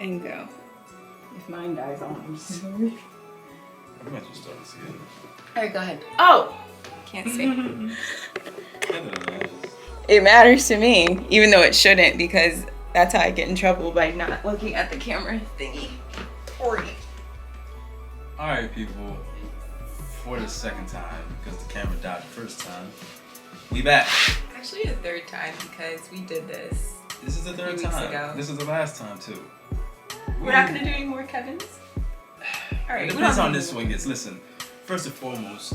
and go. If mine dies on, I'm sorry. We might just start this again. Alright, go ahead. Oh! Can't say. It It matters to me, even though it shouldn't, because that's how I get in trouble by not looking at the camera thingy. Alright, people. For the second time, because the camera died the first time, we back. Actually, the third time, because we did this. This is the third weeks time. ago. This is the last time, too. We're not going to do any more Kevins? Alright, It depends on this one gets. Listen, first and foremost,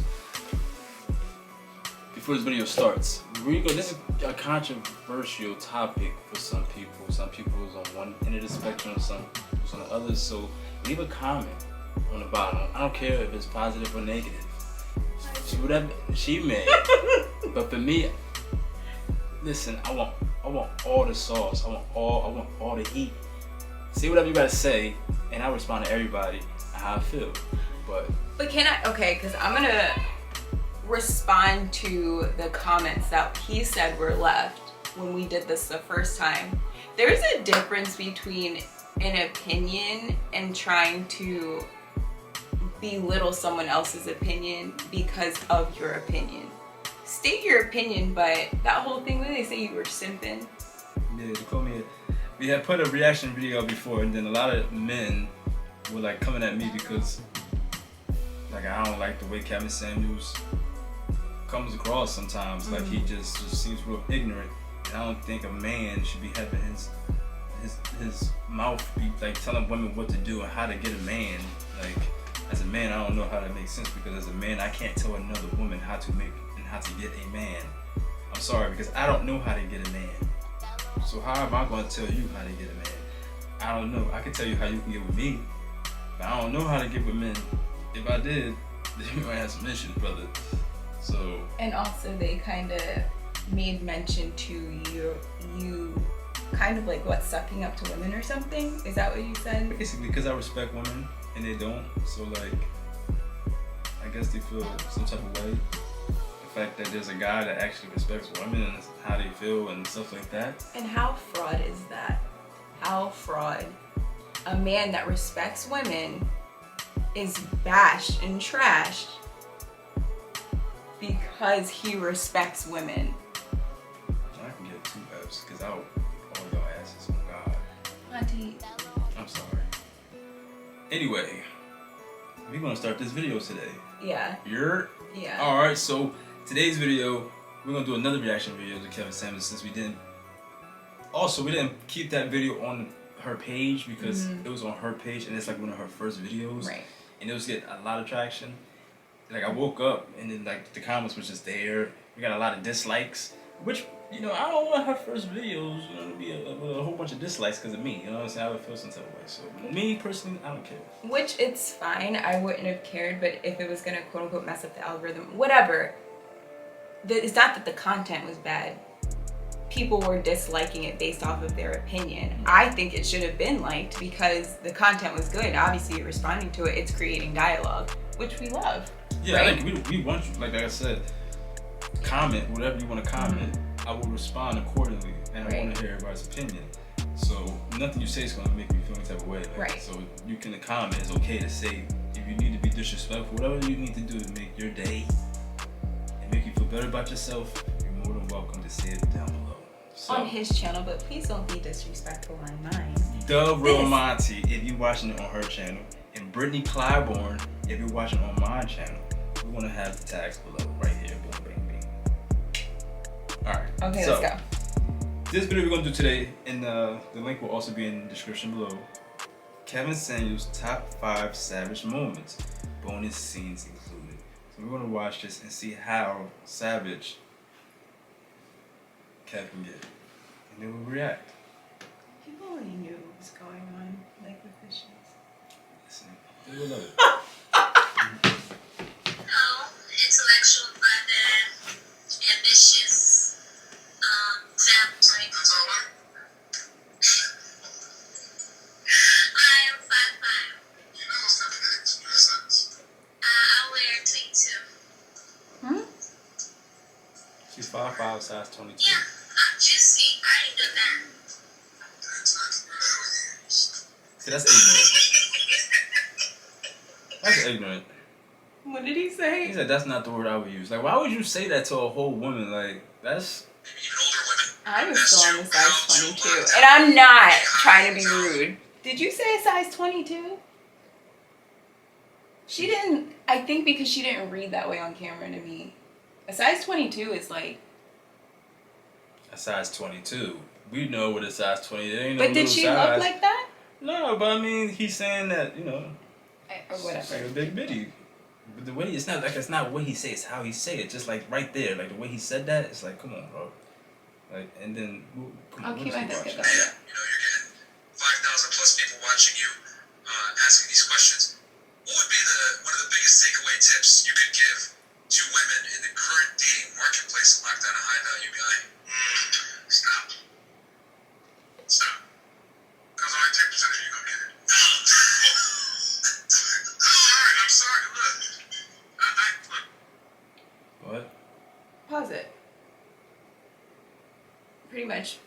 before this video starts, this is a controversial topic for some people. Some people is on one end of the spectrum, some is on the other. So leave a comment on the bottom. I don't care if it's positive or negative. Whatever she made. But for me, listen, I want all the sauce. I want all the heat. Say whatever you gotta say, and I'll respond to everybody how I feel. But can I? Okay, because I'm gonna respond to the comments that he said were left when we did this the first time. There's a difference between an opinion and trying to belittle someone else's opinion because of your opinion. State your opinion, but that whole thing where they say you were simping. yeah, they call me. We had put a reaction video before, and then a lot of men were like coming at me because like I don't like the way Kevin Samuels comes across sometimes. Like he just seems real ignorant, and I don't think a man should be having his mouth be like telling women what to do and how to get a man. Like as a man, I don't know how that makes sense, because as a man, I can't tell another woman how to make and how to get a man. I'm sorry, because I don't know how to get a man. So how am I going to tell you how to get a man? I don't know. I can tell you how you can get with me, but I don't know how to get with men. If I did, then you might have some issues, brother. So. And also, they kind of made mention to you kind of like what, sucking up to women or something? Is that what you said? Basically, because I respect women and they don't. So like, I guess they feel some type of way. The fact that there's a guy that actually respects women and how they feel and stuff like that. And how fraud is that? How fraud? A man that respects women is bashed and trashed because he respects women. I can get 2 F's because I'll all your asses on God. Auntie. I'm sorry. Anyway, we're gonna start this video today. Yeah. Yeah. Alright, so today's video, we're gonna do another reaction video to Kevin Samuels, since we didn't keep that video on her page because it was on her page and it's like one of her first videos. Right. And it was getting a lot of traction. Like I woke up and then like the comments was just there. We got a lot of dislikes, which, you know, I don't want her first videos, you know, to be a whole bunch of dislikes because of me. You know what I'm saying? I would feel some type of way. So me personally, I don't care. Which it's fine. I wouldn't have cared, but if it was gonna quote unquote mess up the algorithm, whatever. It's not that the content was bad. People were disliking it based off of their opinion. I think it should have been liked because the content was good. Obviously, you're responding to it. It's creating dialogue, which we love. Yeah, right? like we want you, like I said, comment whatever you want to comment. I will respond accordingly, and I want to hear everybody's opinion. So nothing you say is going to make me feel any type of way. Like, right. So you can comment. It's okay to say if you need to be disrespectful, whatever you need to do to make your day and make you feel better about yourself. You're more than welcome to say it down below. So, on his channel, but please don't be disrespectful on mine. The Real Monty, if you're watching it on her channel, and Brittany Clyburn, if you're watching on my channel. We're gonna have the tags below, right here. Boom, bang, bang. All right. Okay, so, let's go. This video we're gonna do today, and the link will also be in the description below. Kevin Samuels' top 5 savage moments, bonus scenes included. So we're gonna watch this and see how savage Kevin can get, and then we'll react. People already knew what was going on, like with the shoes. Listen, they will love it. Intellectual brother, ambitious, family. I am 5'5". I wear 22. She's 5'5", size 22. Yeah, I'm juicy. I already know that. See, that's ignorant. That's ignorant. What did he say? He said that's not the word I would use. Like, why would you say that to a whole woman? Like, that's. Even older women. I was still on the size 22. And I'm not trying to be rude. Did you say a size 22? She didn't, I think because she didn't read that way on camera to me. A size 22 is like. A size 22. We know what a size 20 is. Ain't no But did she size. look like that? No, but I mean, he's saying that, you know. Or It's whatever. like a big bitty. But the way, it's not like, it's not what he says, it's how he say it. Just like right there, like the way he said that, it's like, come on, bro. Like, and then, come on, I'll what keep is my he biscuit watching? though, yeah. You know, you're getting 5,000 plus people watching you, asking these questions. What would be one of the biggest takeaway tips you could give to women in the current dating marketplace to lock down a high value guy? Stop. Stop. Because only 10% of you gonna get it. I'm sorry. Look. Look. What? Pause it. Pretty much,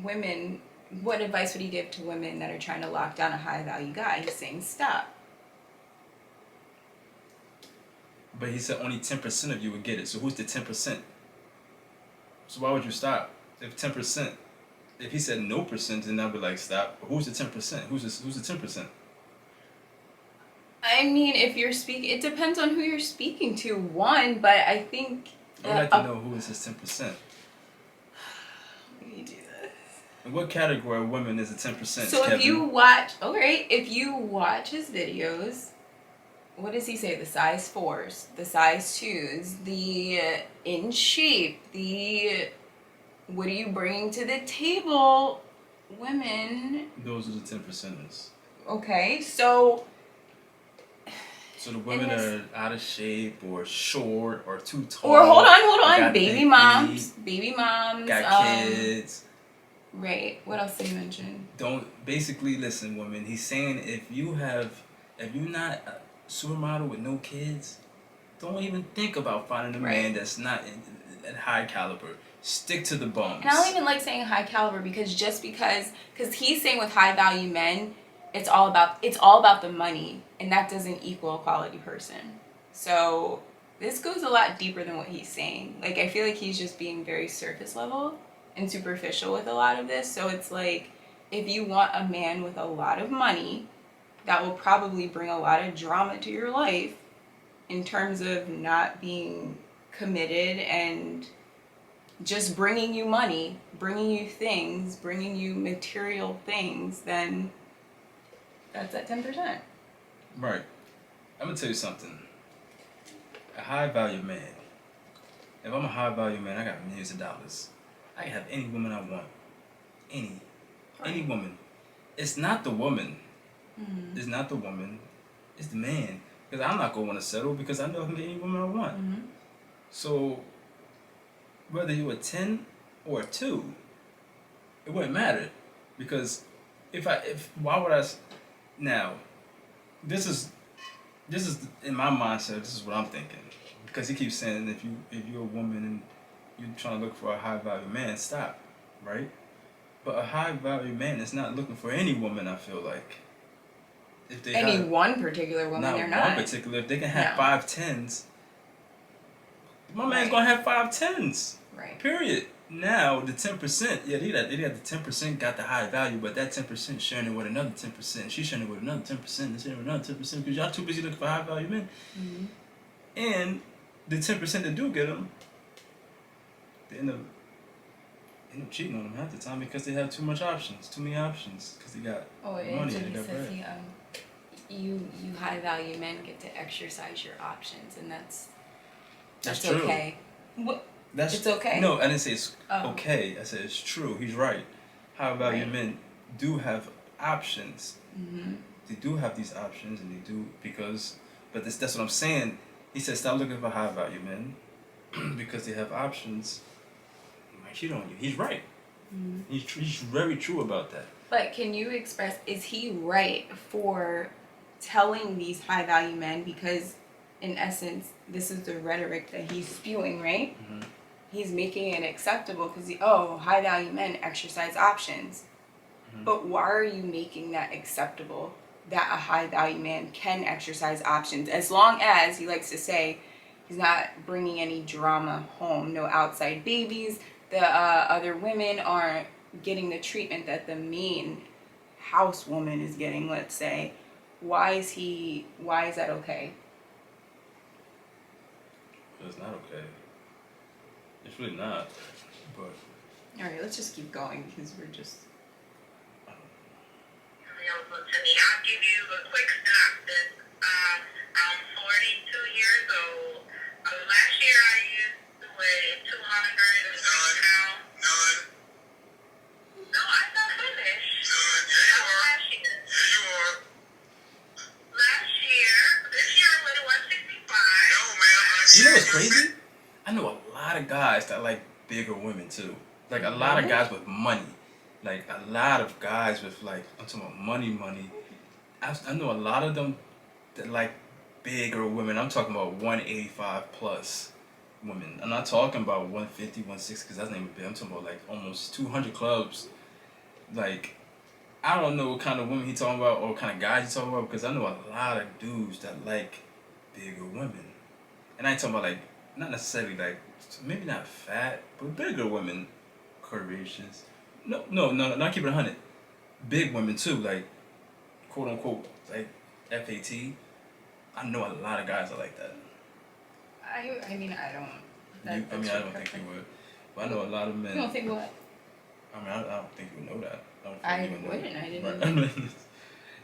women, what advice would he give to women that are trying to lock down a high value guy? He's saying stop. But he said only 10% of you would get it. So who's the 10%? So why would you stop? If 10%, if he said no percent, then I'd be like, stop. But who's the 10%? Who's the 10%? I mean, if you're speaking, it depends on who you're speaking to, one, but I think I would like to know who is his 10%. Let me do this. In what category of women is the 10%? So Kevin? if you watch, if you watch his videos, what does he say? The size 4s, the size 2s, the in shape, the what are you bringing to the table, women. Those are the 10%ers. Okay, so the women are out of shape or short or too tall. Or hold on, got baby big moms, feet, got kids. Right. What else did you mention? Basically listen, women. He's saying if you're not a supermodel with no kids, don't even think about finding a man that's not at high caliber. Stick to the bums. And I don't even like saying high caliber because he's saying with high value men, it's all about the money, and that doesn't equal a quality person. So this goes a lot deeper than what he's saying. Like, I feel like he's just being very surface level and superficial with a lot of this. So it's like, if you want a man with a lot of money, that will probably bring a lot of drama to your life in terms of not being committed and just bringing you money, bringing you things, bringing you material things, then that's at 10%. Right. I'm going to tell you something. A high value man. If I'm a high value man, I got millions of dollars. I can have any woman I want. Any woman. It's not the woman. Mm-hmm. It's not the woman. It's the man. Because I'm not going to want to settle because I know I can get any woman I want. Mm-hmm. So, whether you're a 10 or a 2, it wouldn't matter. Because why would I... Now, this is in my mindset, this is what I'm thinking. Because he keeps saying if you're a woman and you're trying to look for a high value man, stop, right? But a high value man is not looking for any woman, I feel like. If they One particular woman, they're not. One particular, if they can have No. 5 10s, my man's gonna have 5 10s. Right. Period. Now the 10%, yeah, they got the 10% got the high value, but that 10% sharing it with another 10%. She's sharing it with another 10%, and sharing with another 10% because y'all too busy looking for high value men. Mm-hmm. And the 10% that do get them, they end up cheating on them half the time because they have too many options, because they got money and they got bread. You high value men get to exercise your options, and that's true. okay. What? It's okay? No, I didn't say it's okay. I said it's true. He's right. High value men do have options. Mm-hmm. They do have these options, and they do but that's what I'm saying. He said stop looking for high value men because they have options. They might cheat on you. He's right. Mm-hmm. He's very true about that. But can you express, is he right for telling these high value men, because in essence this is the rhetoric that he's spewing, right? Mm-hmm. He's making it acceptable because high value men exercise options. Mm-hmm. But why are you making that acceptable? That a high value man can exercise options as long as, he likes to say, he's not bringing any drama home, no outside babies, the other women aren't getting the treatment that the main housewoman is getting, let's say. Why is that okay? It's not okay. It's really not. But All right, let's just keep going because we're just. Available to me. I'll give you a quick synopsis. I'm 42 years old. Last year I used to weigh 200 pounds. None. No, I'm not finished. None. Yeah, you are. Last year. Yeah, you are. Last year. This year I weighed 165. No, ma'am. you know what's crazy? I know a lot of guys that like bigger women too. Like a lot of guys with money. Like a lot of guys with like, I'm talking about money. I know a lot of them that like bigger women. I'm talking about 185 plus women. I'm not talking about 150, 160 because that's not even big. I'm talking about like almost 200 clubs. Like, I don't know what kind of women he talking about or what kind of guys he talking about because I know a lot of dudes that like bigger women. And I ain't talking about like, not necessarily like, maybe not fat, but bigger women, curvaceous. No, not keep it 100. Big women too, like, quote unquote, like FAT. I know a lot of guys are like that. I mean, I don't. I don't think you would. But I know a lot of men. You don't think what? I mean, I don't think you would know that. I didn't. Right?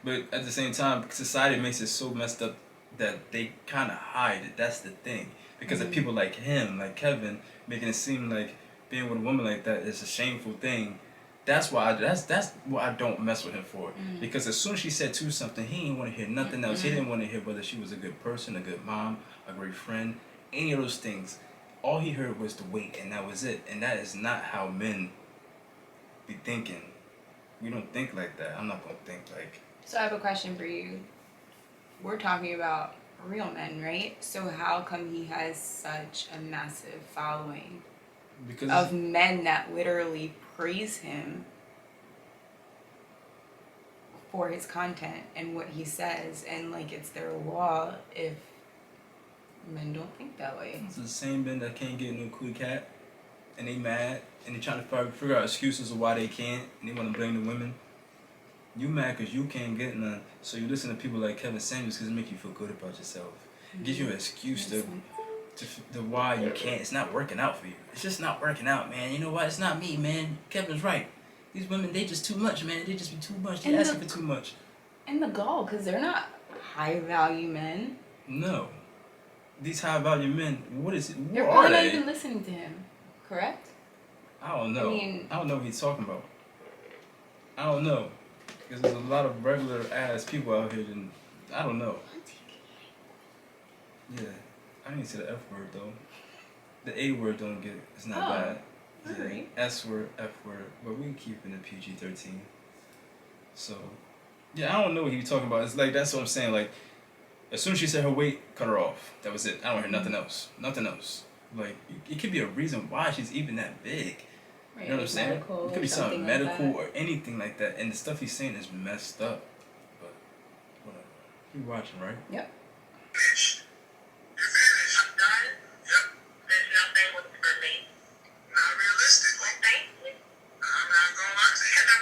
But at the same time, society makes it so messed up that they kind of hide it. That's the thing. Because of people like him, like Kevin, making it seem like being with a woman like that is a shameful thing. That's why that's what I don't mess with him for. Because as soon as she said to something, he didn't want to hear nothing else. He didn't want to hear whether she was a good person, a good mom, a great friend, any of those things. All he heard was the weight, and that was it. And that is not how men be thinking. We don't think like that. I'm not gonna think like. So I have a question for you. We're talking about real men, right? So how come he has such a massive following Because of men that literally praise him for his content and what he says, and like it's their law if men don't think that way? it's the same men that can't get no cool cat, and they mad, and they trying to figure out excuses of why they can't, and they want to blame the women. You mad because you can't get none, so you listen to people like Kevin Samuels because it make you feel good about yourself. It gives you an excuse to why you can't. It's not working out for you. It's just not working out, man. You know what? It's not me, man. Kevin's right. These women, they just too much, man. They just be too much. They asking for too much. And the gall, because they're not high value men. No. These high value men, what is it? What They're are probably not they? even listening to him, correct? I don't know. I mean- I don't know what he's talking about. I don't know. Because there's a lot of regular ass people out here and I don't know. Yeah. I didn't say the F word though. The A word don't get it's not bad. Yeah. Alright. S word, F word, but we keep it in PG-13. So yeah, I don't know what he was talking about. It's like that's what I'm saying. Like as soon as she said her weight, cut her off. That was it. I don't hear nothing else. Nothing else. Like it could be a reason why she's even that big. Right, You know what I'm saying? medical It could be or something like medical that. or anything like that. And the stuff he's saying is messed up. But whatever. You watching, right? Yep. Finished. You're finished. I'm done? Yep. There's nothing for me. Not realistic. Well, thank you. I'm not gonna lie to you.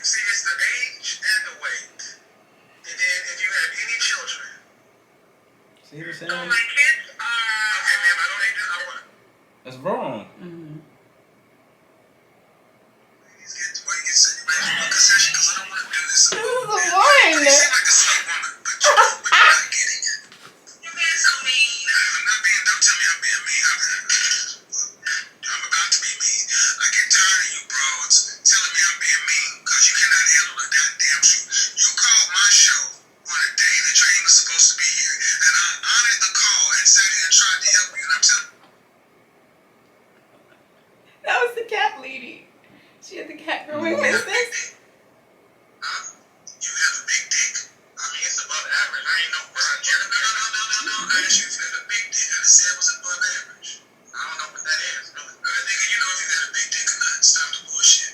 See, it's the age and the weight. And then if you have any children. See what I'm So saying? my kids are... Okay, ma'am, I don't need to... I want... That's wrong. Ladies get to wait, get a concession because I don't want to do this. This is the one. You seem like a sweet woman, but you're not getting it. You're being so mean. I'm not being, don't tell me I'm being mean. I'm about to be mean. I get tired of you broads telling me I'm being mean because you cannot handle a goddamn show. You called my show on a day that you're even supposed to be here, and I honored the call and sat here and tried to help you, and I'm telling That was the cat lady. She had the cat growing business. Huh? You have a big dick? I mean, it's above average. I ain't no broad gender. No. I asked you if you had a big dick. I didn't say it was above average. I don't know what that is. Nigga, you know if you got a big dick or not. Stop the bullshit.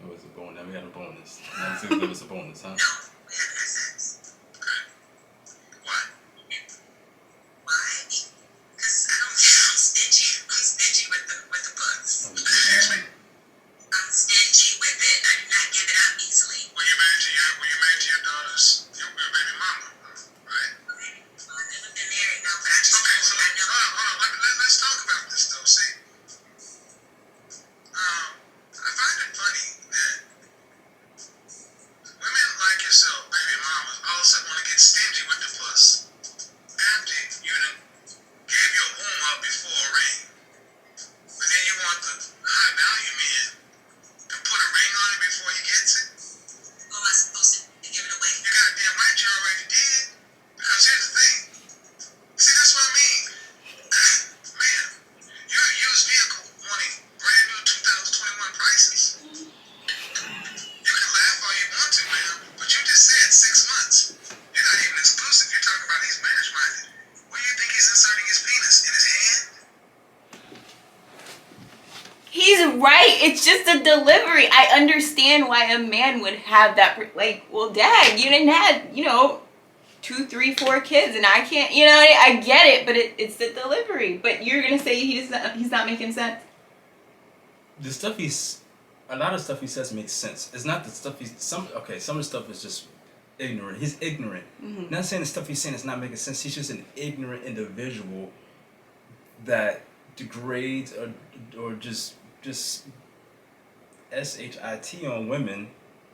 It was a bonus. Now we had a bonus. Now let's give us a bonus, huh? No, we haven't had sex. Okay. Why? Why? Because I'm stingy. I'm stingy with the books. Excuse me? I'm stingy with it. I do not give it up easily. When you married to your daughters, you were a baby mama, right? Okay. Well, I've never been married, no, but I just Okay, know so I know. hold on. Let's talk about this though. See, I find it funny that women like yourself, baby mamas, all of a sudden want to get stingy with the puss after you done gave your womb up before a ring, but then you want the high value man to put a ring on it before he gets it. Who am I supposed to give it away? You goddamn right you already did. Because here's the thing. See, that's what I mean. Man, you're a used vehicle wanting brand new 2021 prices. You can laugh all you want to, man, but you just said 6 months. You're not even exclusive. You're talking about he's marriage minded. Where do you think he's inserting his penis? In his hand? He's right. It's just a delivery. I understand why a man would have that. Like, well, Dad, you didn't have, 2, 3, 4 kids, and I can't. I get it, but it's the delivery. But you're gonna say he's not making sense. A lot of stuff he says makes sense. It's not the stuff some of the stuff is just ignorant. He's ignorant. Mm-hmm. Not saying the stuff he's saying is not making sense. He's just an ignorant individual that degrades or just shit on women,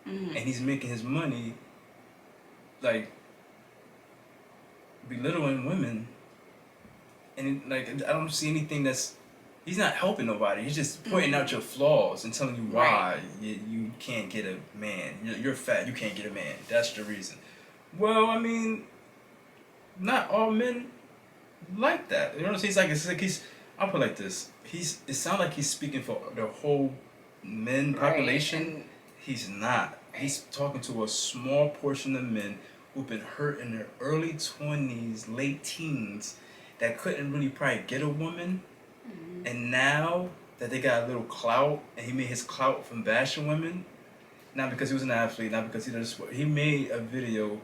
Mm-hmm. and he's making his money like belittling women, and like I don't see anything he's not helping nobody. He's just pointing out your flaws and telling you why you can't get a man. You're fat, you can't get a man. That's the reason. Well, I mean, not all men like that. You know what I'm saying? It's like I'll put it like this. It sounds like he's speaking for the whole men population. Right. He's not. He's talking to a small portion of men who've been hurt in their early 20s, late teens, that couldn't really probably get a woman. Mm-hmm. And now that they got a little clout, and he made his clout from bashing women, not because he was an athlete, not because he does sport. He made a video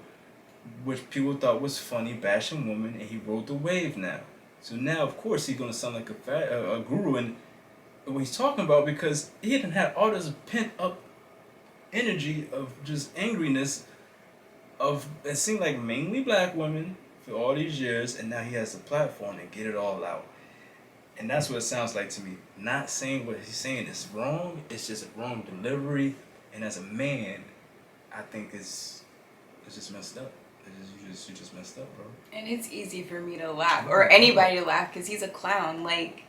which people thought was funny, bashing women, and he rode the wave now. So now, of course, he's gonna sound like a guru in what he's talking about, because he didn't have all this pent up energy of just angriness of it seemed like mainly black women for all these years, and now he has a platform to get it all out. And that's what it sounds like to me. Not saying what he's saying is wrong, it's just a wrong delivery. And as a man, I think it's just messed up. You just messed up, bro. And it's easy for me to laugh, or anybody to laugh, because he's a clown. Like,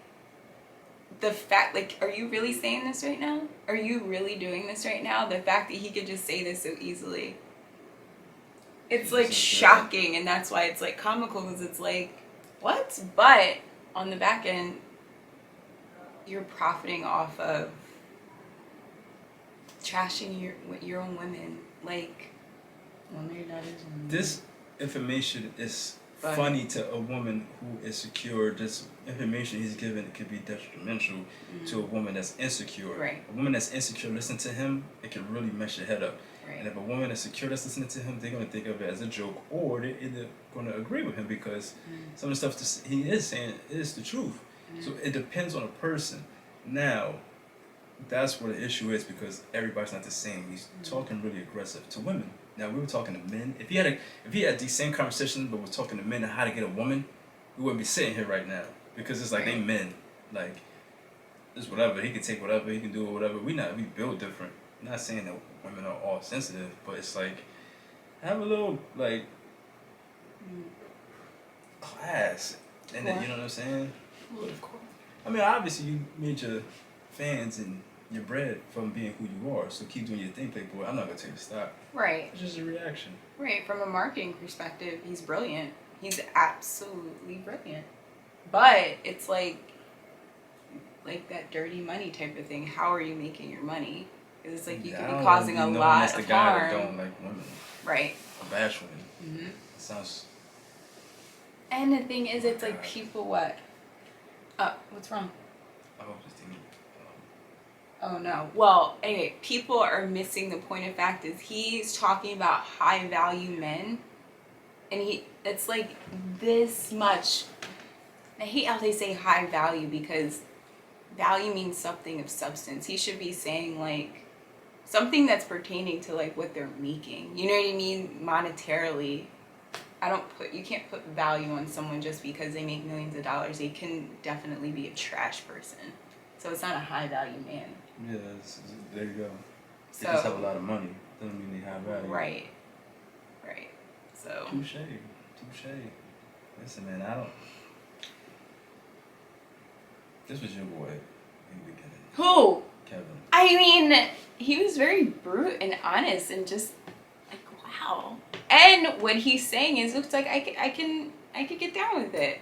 the fact, like, are you really saying this right now? Are you really doing this right now? The fact that he could just say this so easily. It's like shocking, and that's why it's like comical, because it's like, what? But on the back end, you're profiting off of trashing your own women. Like, this information is funny to a woman who is secure. This information he's given could be detrimental to a woman that's insecure. Right. A woman that's insecure, listen to him, it can really mess your head up. Right. And if a woman is secure that's listening to him, they're going to think of it as a joke, or they're either going to agree with him because some of the stuff he is saying is the truth. So it depends on a person. Now, that's where the issue is, because everybody's not the same. He's talking really aggressive to women. Now, we were talking to men. If he had these same conversations, but we're talking to men on how to get a woman, we wouldn't be sitting here right now, because it's like they men. Like, it's whatever. He can take whatever. He can do whatever. We build different. I'm not saying that women are all sensitive, but it's like, have a little like class, and then, you know what I'm saying. Well, of course. I mean, obviously you made your fans and your bread from being who you are, so keep doing your thing, Playboy. I'm not gonna tell you to stop. Right. It's just a reaction. Right. From a marketing perspective, he's brilliant. He's absolutely brilliant. But it's like that dirty money type of thing. How are you making your money? Because it's like you could be causing a lot of harm. That's the guy that don't like women. Right. Or bash women. Mm-hmm. It sounds. And the thing is, it's like people what? What's wrong? I hope this thing. Oh no. Well, anyway, people are missing the point of fact is he's talking about high value men, and it's like this much. I hate how they say high value because value means something of substance. He should be saying like something that's pertaining to like what they're making. You know what I mean? Monetarily. You can't put value on someone just because they make millions of dollars. They can definitely be a trash person. So it's not a high value man. Yeah, there you go. So, They just have a lot of money. Doesn't mean they have value. Right. So. Touche. Listen, man, This was your boy in the beginning. Who? Kevin. I mean, he was very brute and honest and just like, wow. And what he's saying is, looks like I could get down with it.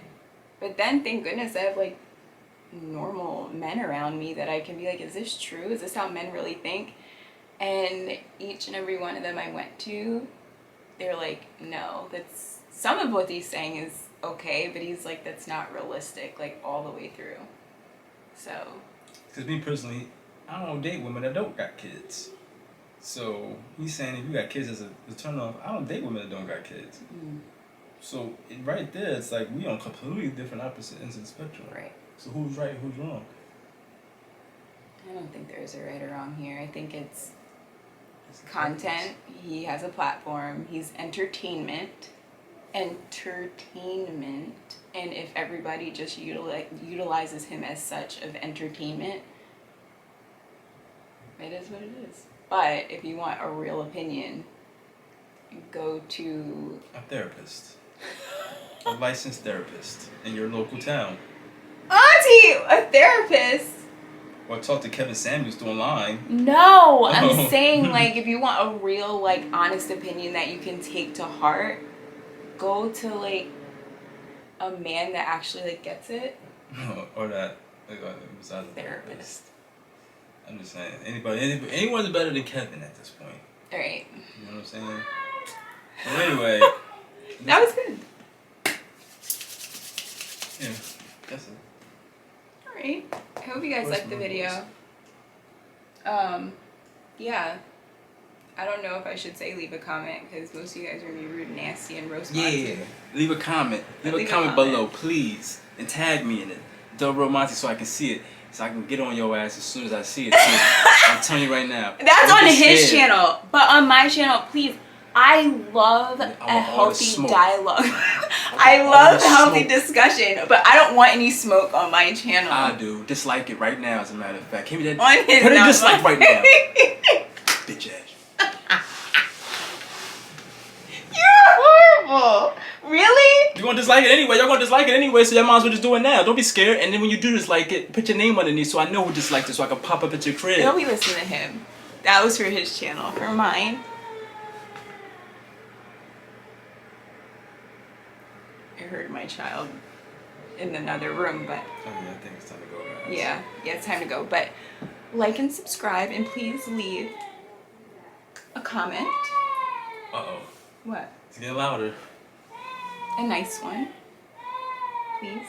But then, thank goodness, I have like normal men around me that I can be like, is this true? Is this how men really think? And each and every one of them I went to, they're like, no, that's some of what he's saying is okay, but he's like, that's not realistic, like all the way through. So. Because me personally, I don't date women that don't got kids. So he's saying if you got kids as a turn off, I don't date women that don't got kids. Mm. So right there, it's like we on completely different opposite ends of the spectrum. Right. So who's right, who's wrong? I don't think there's a right or wrong here. I think it's content. He has a platform. He's entertainment. And if everybody just utilizes him as such of entertainment, it is what it is. But if you want a real opinion, go to a therapist. A licensed therapist in your local town. Auntie, a therapist. Or talk to Kevin Samuels through online. No, I'm saying like if you want a real like honest opinion that you can take to heart, go to like a man that actually like gets it. Or that besides a Therapist. I'm just saying anyone's better than Kevin at this point. All right. You know what I'm saying? Well, anyway. That was good. Yeah, that's it. Alright. I hope you guys liked the video. Yeah. I don't know if I should say leave a comment because most of you guys are going to be rude and nasty and roast Yeah. Leave a comment. Leave a comment below, please. And tag me in it. Del Romanti so I can see it. So I can get on your ass as soon as I see it. I'm telling you right now. That's on his channel. But on my channel, please. I love a healthy dialogue. I love healthy discussion, but I don't want any smoke on my channel. I do. Dislike it right now, as a matter of fact. Give me that. On his put a dislike right now. Bitch ass. You're horrible. Really? You're gonna dislike it anyway. Y'all gonna dislike it anyway, so y'all might as well just do it now. Don't be scared. And then when you do dislike it, put your name underneath so I know who disliked it, so I can pop up at your crib. Don't be listening to him. That was for his channel. For mine. I heard my child in another room, but Oh yeah, I think it's time to go, guys. yeah, it's time to go. But like and subscribe, and please leave a comment. Uh-oh. What? It's getting louder. A nice one. Please.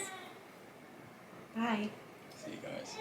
Bye. See you guys.